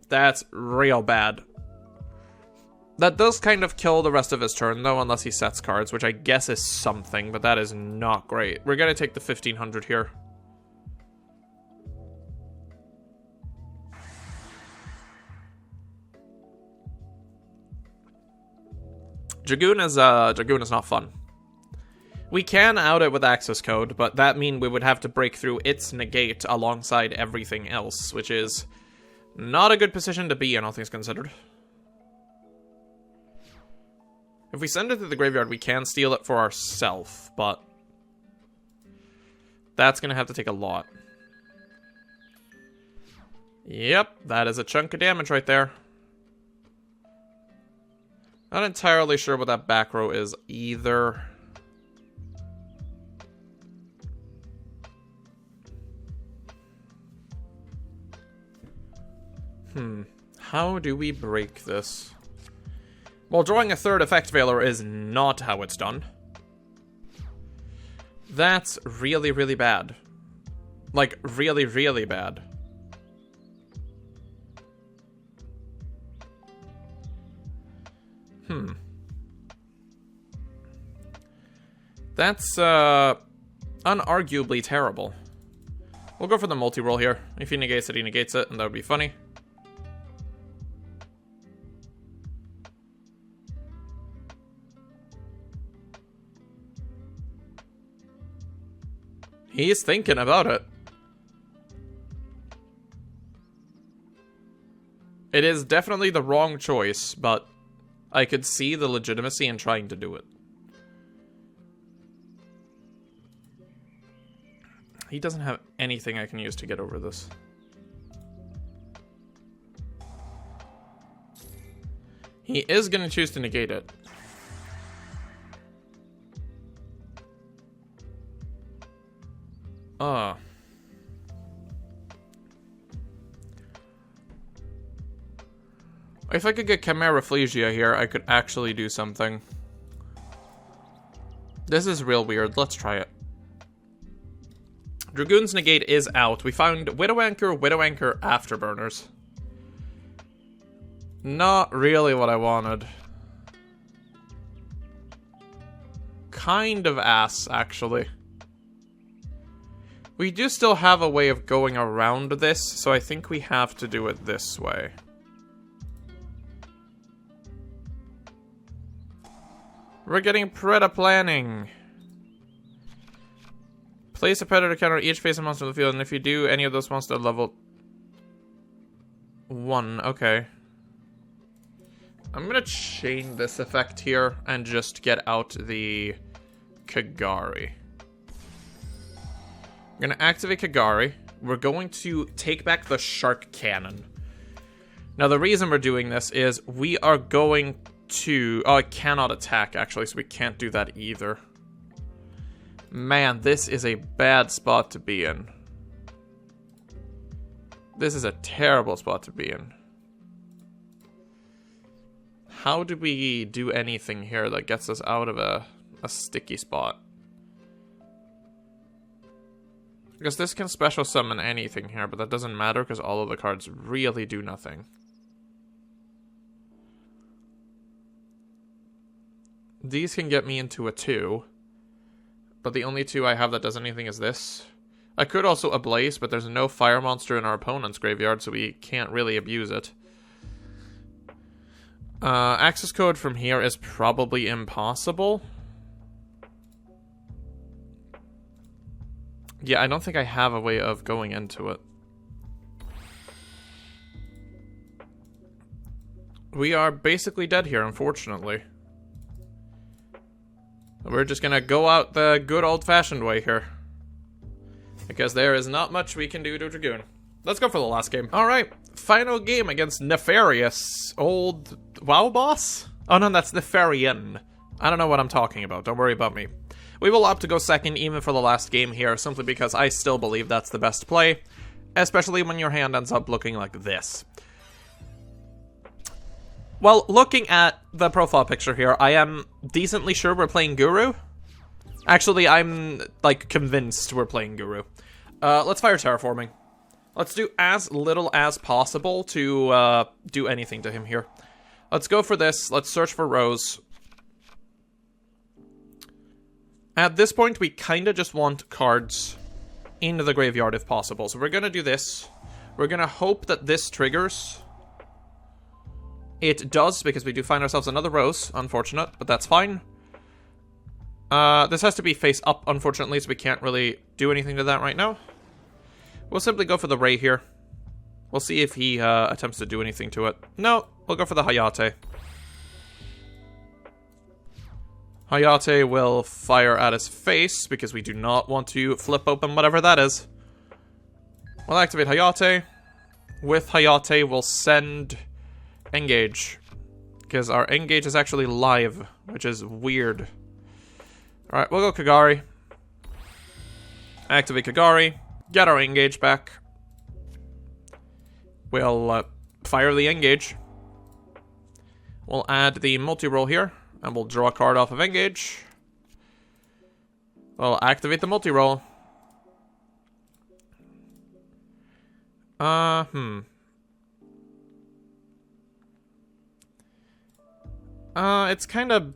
That's real bad. That does kind of kill the rest of his turn, though, unless he sets cards, which I guess is something, but that is not great. We're gonna take the 1500 here. Dragoon is not fun. We can out it with access code, but that means we would have to break through its negate alongside everything else, which is not a good position to be in, all things considered. If we send it to the graveyard, we can steal it for ourselves, but that's going to have to take a lot. Yep, that is a chunk of damage right there. Not entirely sure what that back row is either. How do we break this? Well, drawing a third effect veiler is not how it's done. That's really, really bad. Like, really, really bad. That's, unarguably terrible. We'll go for the multi-roll here. If he negates it, he negates it, and that would be funny. He's thinking about it. It is definitely the wrong choice, but I could see the legitimacy in trying to do it. He doesn't have anything I can use to get over this. He is going to choose to negate it. If I could get Chimeraplegia here, I could actually do something. This is real weird. Let's try it. Dragoon's negate is out. We found Widow Anchor, Afterburners. Not really what I wanted. Kind of ass, actually. We do still have a way of going around this, so I think we have to do it this way. We're getting Preda planning. Place a predator counter each face a monster in the field, and if you do, any of those monsters level 1. Okay. I'm gonna chain this effect here and just get out the Kagari. I'm gonna activate Kagari. We're going to take back the Shark Cannon. Now, the reason we're doing this is we are going to... Oh, it cannot attack, actually, so we can't do that either. Man, this is a bad spot to be in. This is a terrible spot to be in. How do we do anything here that gets us out of a sticky spot? Because this can special summon anything here, but that doesn't matter because all of the cards really do nothing. These can get me into a 2. But the only 2 I have that does anything is this. I could also Ablaze, but there's no fire monster in our opponent's graveyard, so we can't really abuse it. Access code from here is probably impossible. Yeah, I don't think I have a way of going into it. We are basically dead here, unfortunately. We're just gonna go out the good old-fashioned way here. Because there is not much we can do to Dragoon. Let's go for the last game. Alright, final game against Nefarious. Old WoW boss? Oh no, that's Nefarian. I don't know what I'm talking about, don't worry about me. We will opt to go second even for the last game here, simply because I still believe that's the best play. Especially when your hand ends up looking like this. Well, looking at the profile picture here, I am decently sure we're playing Guru. Actually, I'm, like, convinced we're playing Guru. Let's fire Terraforming. Let's do as little as possible to do anything to him here. Let's go for this. Let's search for Rose. At this point, we kind of just want cards into the graveyard if possible. So we're going to do this. We're going to hope that this triggers. It does, because we do find ourselves another Rose. Unfortunate, but that's fine. This has to be face up, unfortunately, so we can't really do anything to that right now. We'll simply go for the Ray here. We'll see if he attempts to do anything to it. No, we'll go for the Hayate. Hayate will fire at his face, because we do not want to flip open whatever that is. We'll activate Hayate. With Hayate, we'll send Engage. Because our Engage is actually live, which is weird. Alright, we'll go Kagari. Activate Kagari. Get our Engage back. We'll fire the Engage. We'll add the multi-roll here. And we'll draw a card off of Engage. We'll activate the multi-roll. It's kind of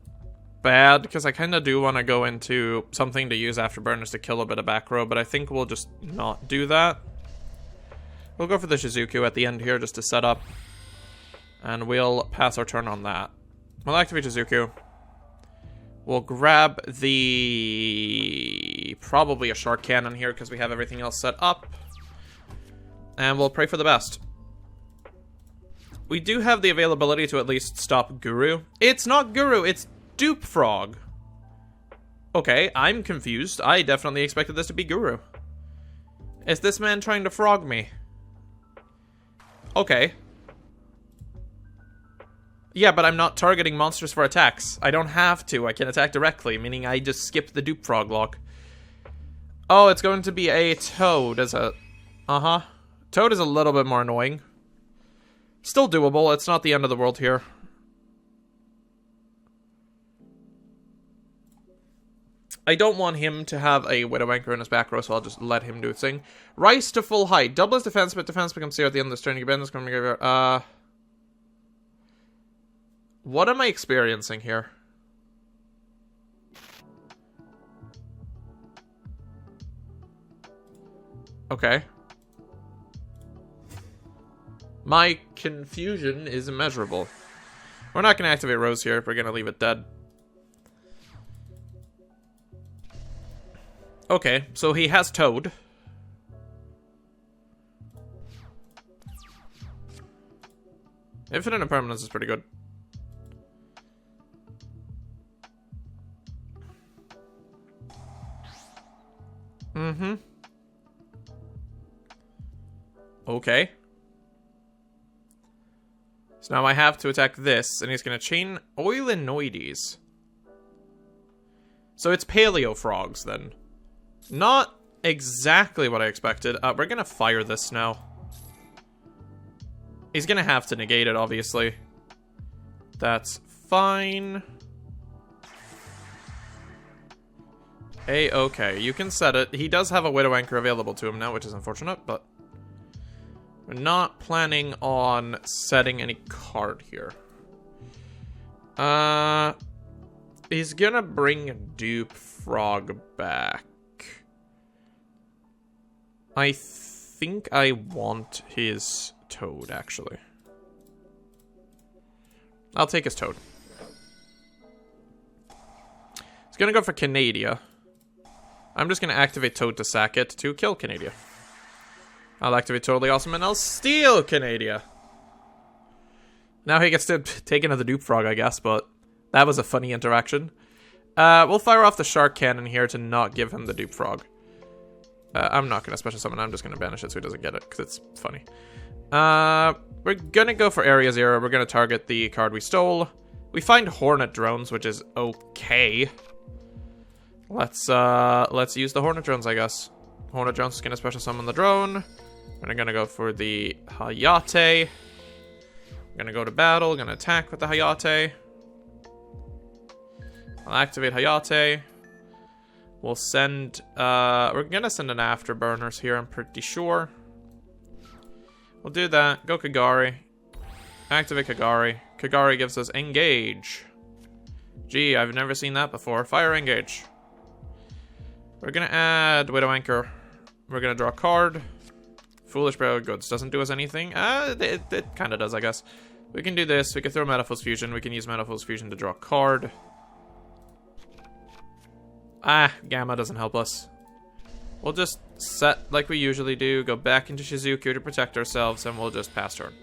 bad, because I kind of do want to go into something to use Afterburners to kill a bit of back row, but I think we'll just not do that. We'll go for the Shizuku at the end here, just to set up. And we'll pass our turn on that. We'll activate Shizuku. We'll grab the... probably a Shark Cannon here, because we have everything else set up. And we'll pray for the best. We do have the availability to at least stop Guru. It's not Guru, it's Dupe Frog. Okay, I'm confused. I definitely expected this to be Guru. Is this man trying to frog me? Okay. Yeah, but I'm not targeting monsters for attacks. I don't have to. I can attack directly, meaning I just skip the Dupe Frog lock. Oh, it's going to be a Toad, is it? Uh-huh. Toad is a little bit more annoying. Still doable. It's not the end of the world here. I don't want him to have a Widow Anchor in his back row, so I'll just let him do his thing. Rise to full height. Double his defense, but defense becomes 0 at the end of this turn. You bend this coming graveyard. What am I experiencing here? Okay. My confusion is immeasurable. We're not going to activate Rose here. We're going to leave it dead. Okay, so he has Toad. Infinite Impermanence is pretty good. Mm-hmm. Okay. So now I have to attack this, and he's going to chain Oilinoides. So it's Paleo Frogs, then. Not exactly what I expected. We're going to fire this now. He's going to have to negate it, obviously. That's fine. A-okay. You can set it. He does have a Widow Anchor available to him now, which is unfortunate, but... we're not planning on setting any card here. He's gonna bring Dupe Frog back. I think I want his Toad, actually. I'll take his Toad. He's gonna go for Canadia. I'm just gonna activate Toad to sack it to kill Canadia. I'll activate Totally Awesome and I'll steal Canadia. Now he gets to take another Dupe Frog, I guess, but that was a funny interaction. We'll fire off the Shark Cannon here to not give him the Dupe Frog. I'm not going to special summon, I'm just going to banish it so he doesn't get it, because it's funny. We're going to go for Area 0. We're going to target the card we stole. We find Hornet Drones, which is okay. Let's use the Hornet Drones, I guess. Hornet Drones is going to special summon the drone. We're going to go for the Hayate. I'm going to go to battle. Going to attack with the Hayate. I'll activate Hayate. We'll send... we're going to send an Afterburners here, I'm pretty sure. We'll do that. Go Kagari. Activate Kagari. Kagari gives us Engage. Gee, I've never seen that before. Fire Engage. We're going to add Widow Anchor. We're going to draw a card. Foolish Barrel of Goods doesn't do us anything. It kind of does, I guess. We can do this. We can throw Metaphors Fusion. We can use Metaphors Fusion to draw a card. Gamma doesn't help us. We'll just set like we usually do. Go back into Shizuku to protect ourselves. And we'll just pass turn.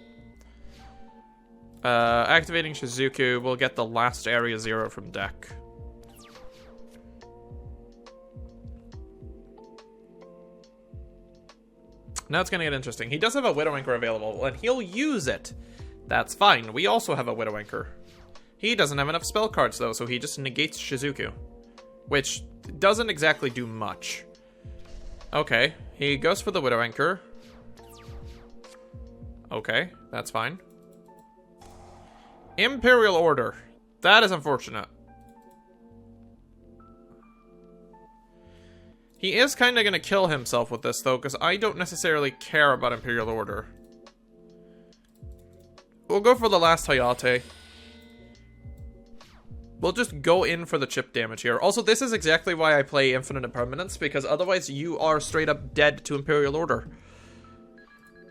Activating Shizuku. We'll get the last Area 0 from deck. Now it's going to get interesting. He does have a Widowmaker available, and he'll use it. That's fine. We also have a Widowmaker. He doesn't have enough spell cards, though, so he just negates Shizuku. Which doesn't exactly do much. Okay, he goes for the Widowmaker. Okay, that's fine. Imperial Order. That is unfortunate. He is kind of going to kill himself with this, though, because I don't necessarily care about Imperial Order. We'll go for the last Hayate. We'll just go in for the chip damage here. Also, this is exactly why I play Infinite Impermanence, because otherwise you are straight up dead to Imperial Order.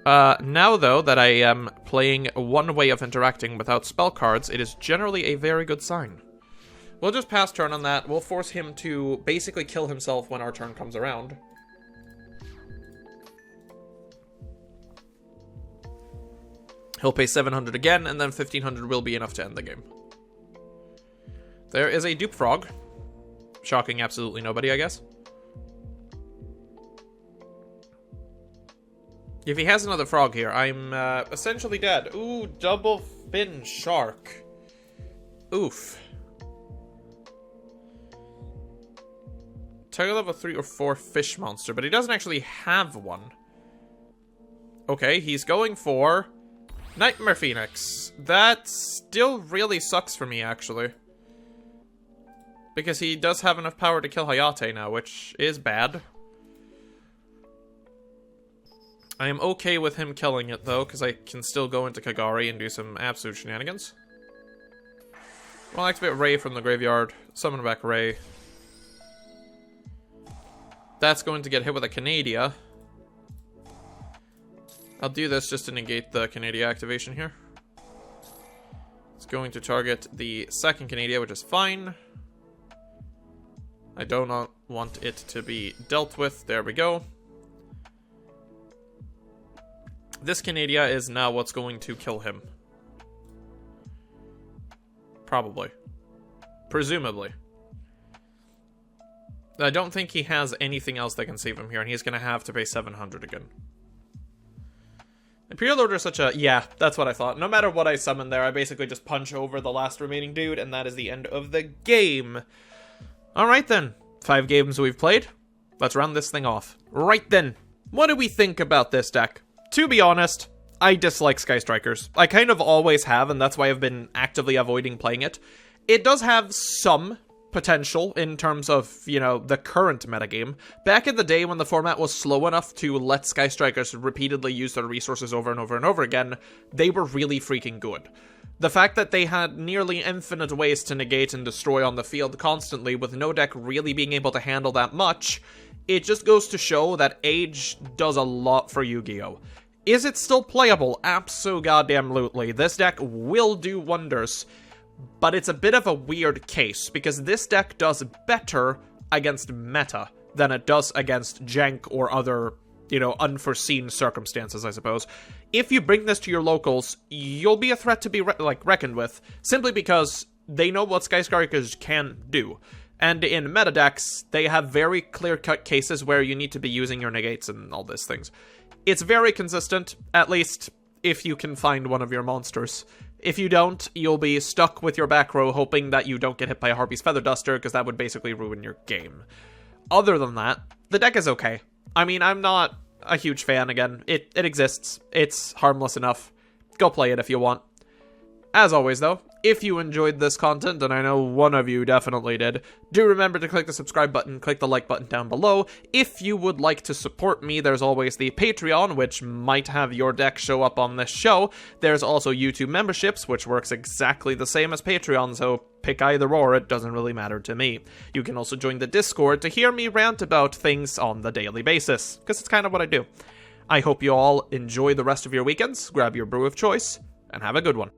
Now, though, that I am playing one way of interacting without spell cards, it is generally a very good sign. We'll just pass turn on that. We'll force him to basically kill himself when our turn comes around. He'll pay 700 again, and then 1500 will be enough to end the game. There is a dupe frog. Shocking absolutely nobody, I guess. If he has another frog here, I'm essentially dead. Ooh, double fin shark. Oof. Target level 3 or 4 fish monster, but he doesn't actually have one. Okay, he's going for Nightmare Phoenix. That still really sucks for me, actually. Because he does have enough power to kill Hayate now, which is bad. I am okay with him killing it, though, because I can still go into Kagari and do some absolute shenanigans. Well, activate Ray from the graveyard. Summon back Ray. That's going to get hit with a Canadia. I'll do this just to negate the Canadia activation here. It's going to target the second Canadia, which is fine. I do not want it to be dealt with. There we go. This Canadia is now what's going to kill him. Probably. Presumably. I don't think he has anything else that can save him here, and he's going to have to pay 700 again. Imperial Order is such a... Yeah, that's what I thought. No matter what I summon there, I basically just punch over the last remaining dude, and that is the end of the game. Alright then. 5 games we've played. Let's round this thing off. Right then. What do we think about this deck? To be honest, I dislike Sky Strikers. I kind of always have, and that's why I've been actively avoiding playing it. It does have some potential in terms of, you know, the current metagame. Back in the day when the format was slow enough to let Sky Strikers repeatedly use their resources over and over and over again, they were really freaking good. The fact that they had nearly infinite ways to negate and destroy on the field constantly with no deck really being able to handle that much, it just goes to show that age does a lot for Yu-Gi-Oh! Is it still playable? Abso-goddamn-lutely. This deck will do wonders. But it's a bit of a weird case, because this deck does better against meta than it does against jank or other, you know, unforeseen circumstances, I suppose. If you bring this to your locals, you'll be a threat to be, reckoned with, simply because they know what Sky Strikers can do. And in meta decks, they have very clear-cut cases where you need to be using your negates and all these things. It's very consistent, at least if you can find one of your monsters. If you don't, you'll be stuck with your back row hoping that you don't get hit by a Harpy's Feather Duster, because that would basically ruin your game. Other than that, the deck is okay. I mean, I'm not a huge fan, again. It exists. It's harmless enough. Go play it if you want. As always, though, if you enjoyed this content, and I know one of you definitely did, do remember to click the subscribe button, click the like button down below. If you would like to support me, there's always the Patreon, which might have your deck show up on this show. There's also YouTube memberships, which works exactly the same as Patreon, so pick either or, it doesn't really matter to me. You can also join the Discord to hear me rant about things on the daily basis, because it's kind of what I do. I hope you all enjoy the rest of your weekends, grab your brew of choice, and have a good one.